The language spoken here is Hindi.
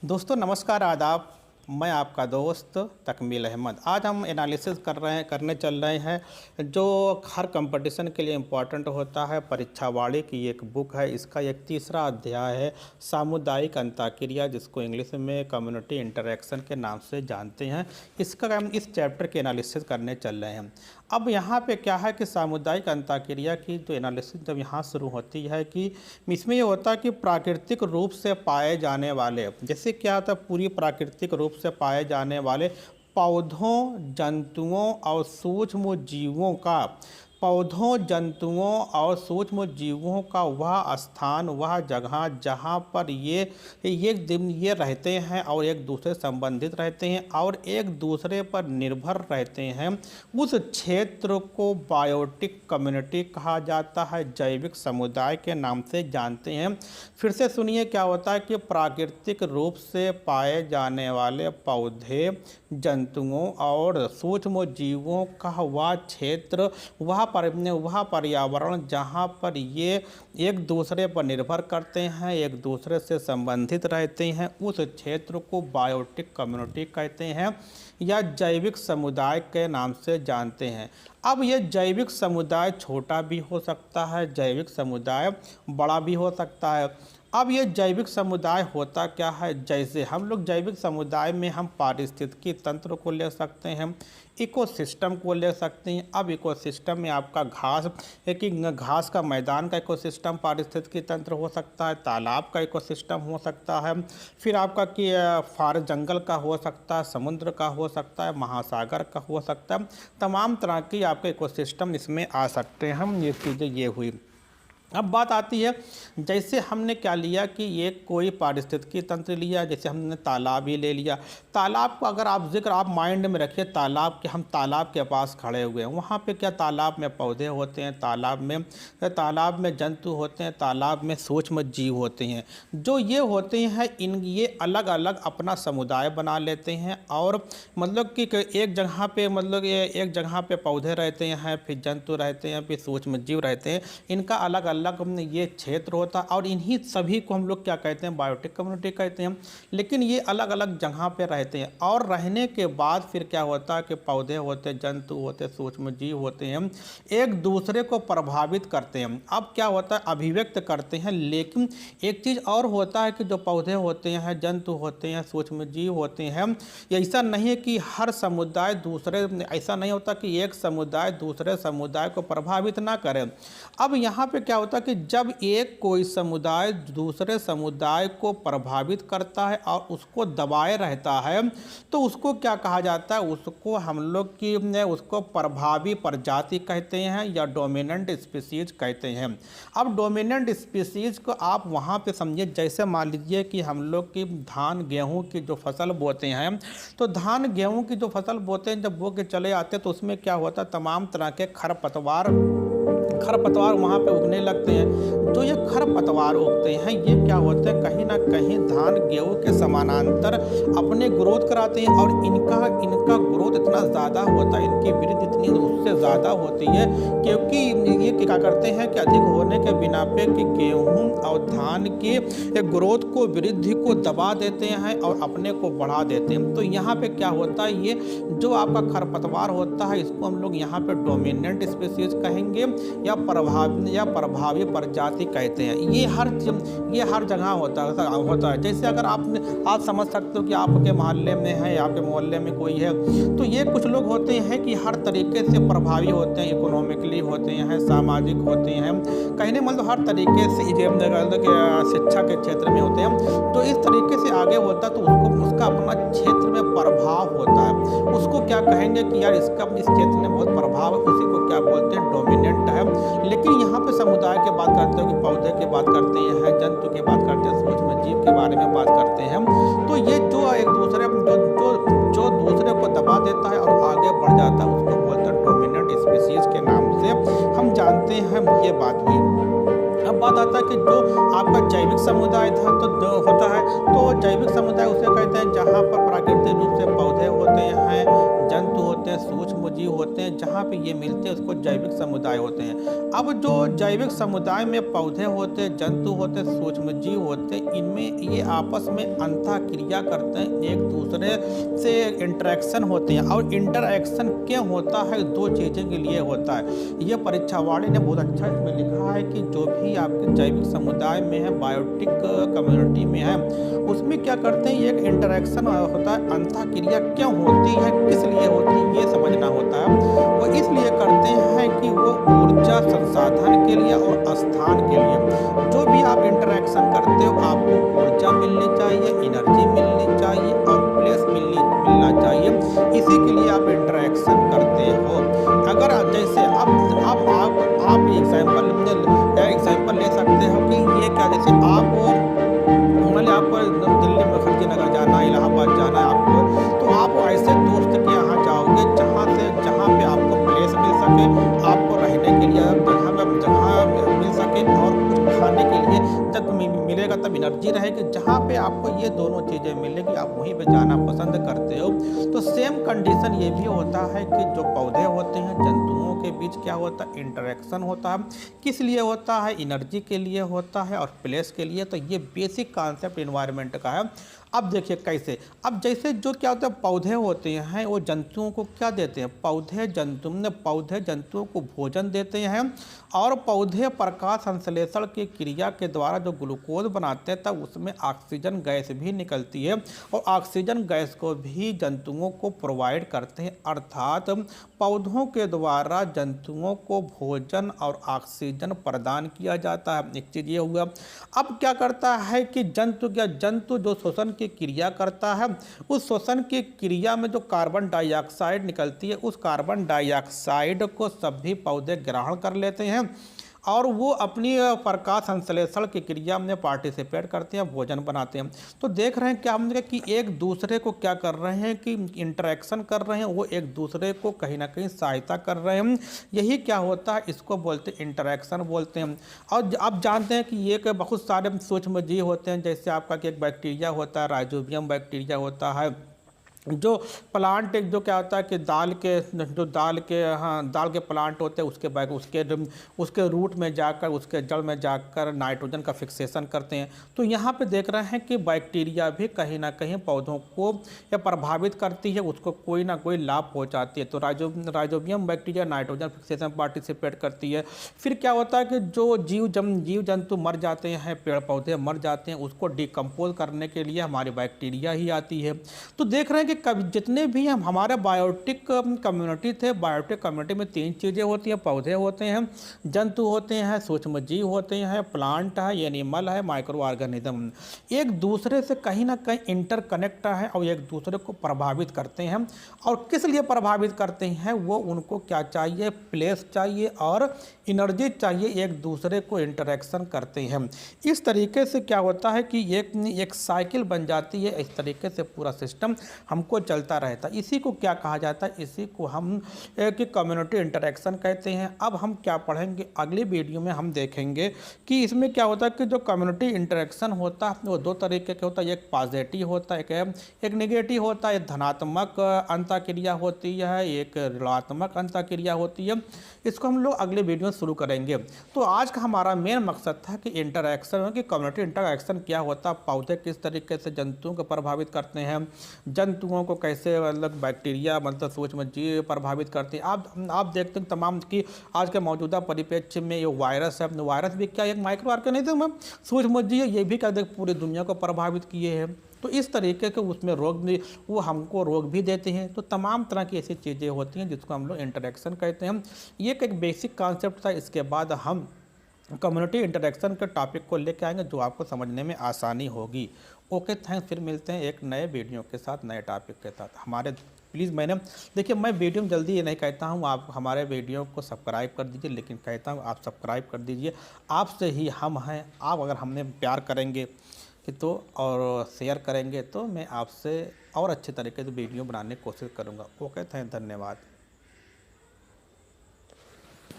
दोस्तों नमस्कार आदाब। मैं आपका दोस्त तकमील अहमद। आज हम एनालिसिस करने चल रहे हैं जो हर कंपटीशन के लिए इम्पोर्टेंट होता है। परीक्षावाड़ी की एक बुक है, इसका एक तीसरा अध्याय है सामुदायिक अंतःक्रिया, जिसको इंग्लिश में कम्युनिटी इंटरेक्शन के नाम से जानते हैं। इसका हम इस चैप्टर के एनालिसिस करने चल रहे हैं। अब यहाँ पे क्या है कि सामुदायिक अंतःक्रिया की जो एनालिसिस जब यहाँ शुरू होती है कि इसमें ये होता है कि प्राकृतिक रूप से पाए जाने वाले, जैसे क्या होता है, पूरी प्राकृतिक रूप से पाए जाने वाले पौधों, जंतुओं और सूक्ष्म जीवों का, पौधों, जंतुओं और सूक्ष्म जीवों का वह स्थान, वह जगह जहाँ पर ये रहते हैं और एक दूसरे संबंधित रहते हैं और एक दूसरे पर निर्भर रहते हैं, उस क्षेत्र को बायोटिक कम्युनिटी कहा जाता है, जैविक समुदाय के नाम से जानते हैं। फिर से सुनिए क्या होता है कि प्राकृतिक रूप से पाए जाने वाले पौधे, जंतुओं और सूक्ष्म जीवों का वह क्षेत्र, वह पर्यावरण जहाँ पर ये एक दूसरे पर निर्भर करते हैं, एक दूसरे से संबंधित रहते हैं, उस क्षेत्र को बायोटिक कम्युनिटी कहते हैं या जैविक समुदाय के नाम से जानते हैं। अब ये जैविक समुदाय छोटा भी हो सकता है, जैविक समुदाय बड़ा भी हो सकता है। अब ये जैविक समुदाय होता क्या है, जैसे हम लोग जैविक समुदाय में हम पारिस्थितिकी तंत्र को ले सकते हैं, इकोसिस्टम को ले सकते हैं। अब इकोसिस्टम में आपका घास का मैदान का इकोसिस्टम पारिस्थितिकी तंत्र हो सकता है, तालाब का इकोसिस्टम हो सकता है, फिर आपका कि फॉरेस्ट जंगल का हो सकता है, समुद्र का हो सकता है, महासागर का हो सकता है। तमाम तरह की आपके इकोसिस्टम इसमें आ सकते हैं। हम ये चीज़ें ये हुई। अब बात आती है, जैसे हमने क्या लिया कि एक कोई पारिस्थितिकी तंत्र लिया, जैसे हमने तालाब ही ले लिया। तालाब को अगर आप जिक्र आप माइंड में रखिए, तालाब के, हम तालाब के पास खड़े हुए हैं, वहाँ पे क्या तालाब में पौधे होते हैं, तालाब में जंतु होते हैं, तालाब में सूक्ष्म जीव होते हैं। जो ये होते हैं ये अलग अलग अपना समुदाय बना लेते हैं और मतलब कि एक जगह पे एक जगह पे पौधे रहते हैं, फिर जंतु रहते हैं, फिर सूक्ष्म जीव रहते हैं। इनका अलग अलग ये क्षेत्र होता है और इन्हीं सभी को हम लोग क्या कहते हैं, बायोटिक कम्युनिटी कहते हैं। लेकिन ये अलग अलग जगह पे रहते हैं और रहने के बाद फिर क्या होता है कि पौधे होते, जंतु होते, सूक्ष्म जीव होते हैं, एक दूसरे को प्रभावित करते हैं। अब क्या होता है, अभिव्यक्त करते हैं। लेकिन एक चीज़ और होता है कि जो पौधे होते हैं, जंतु होते हैं, सूक्ष्म जीव होते हैं, ऐसा नहीं है कि हर समुदाय दूसरे, ऐसा नहीं होता कि एक समुदाय दूसरे समुदाय को प्रभावित ना करे। अब यहाँ पे क्या होता है कि जब एक कोई समुदाय दूसरे समुदाय को प्रभावित करता है और उसको दबाए रहता है, तो उसको क्या कहा जाता है, उसको हम लोग की उसको प्रभावी प्रजाति कहते हैं या डोमिनेंट स्पीसीज कहते हैं। अब डोमिनेंट स्पीसीज को आप वहाँ पे समझिए, जैसे मान लीजिए कि हम लोग की धान गेहूँ की जो फसल बोते हैं, तो धान गेहूँ की जो फसल बोते हैं, जब बो के चले आते हैं तो उसमें क्या होता है, तमाम तरह के खरपतवार वहाँ पे उगने लगते हैं। तो ये खरपतवार उगते हैं, ये क्या होते हैं, कहीं ना कहीं धान गेहूँ के समानांतर अपने ग्रोथ कराते हैं और इनका ग्रोथ इतना ज़्यादा होता है, इनकी वृद्धि इतनी उससे ज़्यादा होती है, क्योंकि ये क्या करते हैं कि अधिक होने के बिना पे कि गेहूँ और धान के ग्रोथ को, वृद्धि को दबा देते हैं और अपने को बढ़ा देते हैं। तो यहाँ पे क्या होता है, ये जो आपका खरपतवार होता है, इसको हम लोग यहाँ पे डोमिनेंट स्पीसीज कहेंगे या प्रभावी प्रजाति कहते हैं। ये हर जगह होता है। जैसे अगर आप समझ सकते हो कि आपके मोहल्ले में है, आपके मोहल्ले में कोई है, तो ये कुछ लोग होते हैं कि हर तरीके से प्रभावी होते हैं, इकोनॉमिकली होते हैं, सामाजिक होते हैं, कहने मतलब हर तरीके से शिक्षा के क्षेत्र में होते हैं। तो इस तरीके से आगे होता है, तो उसका अपना क्षेत्र में प्रभाव होता है। उसको क्या कहेंगे कि यार इसका इस क्षेत्र में बहुत प्रभाव है, उसी को क्या बोलते हैं, डोमिनेंट है। लेकिन यहाँ पे समुदाय की बात करते हो कि पौधे की बात करते हैं, जंतु की बात करते हैं, सूक्ष्म जीव के बारे में बात करते हैं। तो ये जो एक दूसरे जो दूसरे को दबा देता है और आगे बढ़ जाता है, उसको बोलते हैं डोमिनेंट स्पीसीज के नाम से हम जानते हैं। ये बात हुई। अब बात आता है कि जो आपका जैविक समुदाय था, तो जो होता है। तो जैविक समुदाय उसे कहते हैं जहाँ पर प्राकृतिक रूप से पौधे होते हैं, जंतु होते हैं, सूक्ष्म जीव होते हैं, जहाँ पे ये मिलते हैं उसको जैविक समुदाय होते हैं। अब जो जैविक समुदाय में पौधे होते हैं, जंतु होते हैं, सूक्ष्म जीव होते हैं, इनमें ये आपस में अंतःक्रिया करते हैं, एक दूसरे से इंटरेक्शन होते हैं। और इंटरेक्शन क्यों होता है? दो चीज़ों के लिए होता है। ये परीक्षावाणी ने बहुत अच्छा इसमें लिखा है कि जो भी आपके जैविक समुदाय में है, बायोटिक कम्युनिटी में है, उसमें क्या करते हैं, एक इंटरेक्शन होता है। अंतःक्रिया क्यों होती है, किस लिए होती है, ये समझना होता है। वो इसलिए करते हैं कि वो ऊर्जा संसाधन के लिए और स्थान के लिए, जो भी आप इंटरेक्शन करते हो आपको ऊर्जा मिलनी चाहिए, एनर्जी मिलनी चाहिए और प्लेस मिलना चाहिए। इसी के लिए आप इंटरेक्शन करते हो। अगर जैसे आप एग्जाम्पल ले सकते हो कि ये क्या, जैसे आप मान लीजिए आपको दिल्ली में खर्ची नगर जाना है, इलाहाबाद जाना है आपको, तो आप ऐसे दोस्त के यहाँ जाओगे जहाँ पे आपको प्लेस मिल सके, आपको रहने के लिए जगह मिल सके और कुछ खाने के लिए जब मिलेगा तब एनर्जी रहेगी। जहाँ पे आपको ये दोनों चीज़ें मिलेगी आप वहीं पे जाना पसंद करते हो। तो सेम कंडीशन ये भी होता है कि जो पौधे होते हैं, जंतुओं के बीच क्या होता है, इंटरेक्शन होता है। किस लिए होता है? एनर्जी के लिए होता है और प्लेस के लिए। तो ये बेसिक कॉन्सेप्ट इन्वायरमेंट का है। अब देखिए कैसे, अब जैसे जो क्या होता है, पौधे होते हैं वो जंतुओं को क्या देते हैं, पौधे जंतुओं को भोजन देते हैं और पौधे प्रकाश संश्लेषण की क्रिया के द्वारा जो ग्लूकोज बनाते हैं तब उसमें ऑक्सीजन गैस भी निकलती है और ऑक्सीजन गैस को भी जंतुओं को प्रोवाइड करते हैं। अर्थात पौधों के द्वारा जंतुओं को भोजन और ऑक्सीजन प्रदान किया जाता है। एक चीज़ ये हुआ। अब क्या करता है कि जंतु जो शोषण की क्रिया करता है, उस शोषण की क्रिया में जो कार्बन डाइऑक्साइड निकलती है, उस कार्बन डाइऑक्साइड को सभी पौधे ग्रहण कर लेते हैं और वो अपनी प्रकाश संश्लेषण की क्रिया में पार्टिसिपेट करते हैं, भोजन बनाते हैं। तो देख रहे हैं क्या हमने कि एक दूसरे को क्या कर रहे हैं कि इंटरेक्शन कर रहे हैं, वो एक दूसरे को कहीं ना कहीं सहायता कर रहे हैं। यही क्या होता है, इसको बोलते हैं इंटरेक्शन बोलते हैं। और आप जानते हैं कि ये कि बहुत सारे सूक्ष्म जीव होते हैं, जैसे आपका कि एक बैक्टीरिया होता है, राइजोबियम बैक्टीरिया होता है, जो प्लांट एक जो क्या होता है कि दाल के प्लांट होते हैं, उसके रूट में जाकर, उसके जड़ में जाकर नाइट्रोजन का फिक्सेशन करते हैं। तो यहाँ पे देख रहे हैं कि बैक्टीरिया भी कहीं ना कहीं पौधों को या प्रभावित करती है, उसको कोई ना कोई लाभ पहुँचाती है। तो rhizobium bacteria nitrogen fixation participate करती है। फिर क्या होता है कि जो जीव जंतु मर जाते हैं, पेड़ पौधे मर जाते हैं, उसको डिकम्पोज करने के लिए हमारी बैक्टीरिया ही आती है। तो देख रहे हैं कि कभी जितने भी हम हमारे बायोटिक कम्युनिटी थे, बायोटिक कम्युनिटी में तीन चीज़ें होती हैं, पौधे होते हैं, जंतु होते हैं, सूक्ष्म जीव होते हैं, प्लांट है, एनिमल है, माइक्रो ऑर्गेनिज्म। एक दूसरे से कहीं ना कहीं इंटरकनेक्ट है और एक दूसरे को प्रभावित करते हैं। और किस लिए प्रभावित करते हैं? वो उनको क्या चाहिए, प्लेस चाहिए और एनर्जी चाहिए, एक दूसरे को इंटरेक्शन करते हैं। इस तरीके से क्या होता है कि एक साइकिल बन जाती है। इस तरीके से पूरा सिस्टम हमको चलता रहता है। इसी को क्या कहा जाता है? इसी को हम एक कम्युनिटी इंटरेक्शन कहते हैं। अब हम क्या पढ़ेंगे अगली वीडियो में, हम देखेंगे कि इसमें क्या होता है कि जो कम्युनिटी इंटरेक्शन होता है वो दो तरीके का होता है। एक पॉजिटिव होता है, एक नेगेटिव होता है, एक धनात्मक अंतःक्रिया होती है, एक ऋणात्मक अंतःक्रिया होती है। इसको हम लोग अगले वीडियो में शुरू करेंगे। तो आज का हमारा मेन मकसद था कि इंटरेक्शन, कि कम्युनिटी इंटरेक्शन क्या होता है, पौधे किस तरीके से जंतुओं को प्रभावित करते हैं, जंतुओं को कैसे मतलब बैक्टीरिया मतलब सूक्ष्म जीव प्रभावित करते हैं। आप देखते हैं तमाम कि आज के मौजूदा परिप्रेक्ष्य में ये वायरस है, वायरस भी क्या एक माइक्रो ऑर्गेनिज्म है, सूक्ष्म जीव, ये भी क्या पूरी दुनिया को प्रभावित किए हैं। तो इस तरीके के उसमें रोग भी, वो हमको रोग भी देते हैं। तो तमाम तरह की ऐसी चीज़ें होती हैं जिसको हम लोग इंटरेक्शन कहते हैं। ये एक बेसिक कॉन्सेप्ट था। इसके बाद हम कम्युनिटी इंटरेक्शन के टॉपिक को लेकर आएंगे जो आपको समझने में आसानी होगी। Okay, thanks. फिर मिलते हैं एक नए वीडियो के साथ, नए टॉपिक के साथ। हमारे प्लीज़, देखिए मैं वीडियो में जल्दी ये नहीं कहता हूँ आप हमारे वीडियो को सब्सक्राइब कर दीजिए, लेकिन कहता हूँ आप सब्सक्राइब कर दीजिए। आपसे ही हम हैं। आप अगर हमने प्यार करेंगे कि तो और शेयर करेंगे तो मैं आपसे और अच्छे तरीके से वीडियो बनाने की कोशिश करूँगा। ओके, धन्यवाद।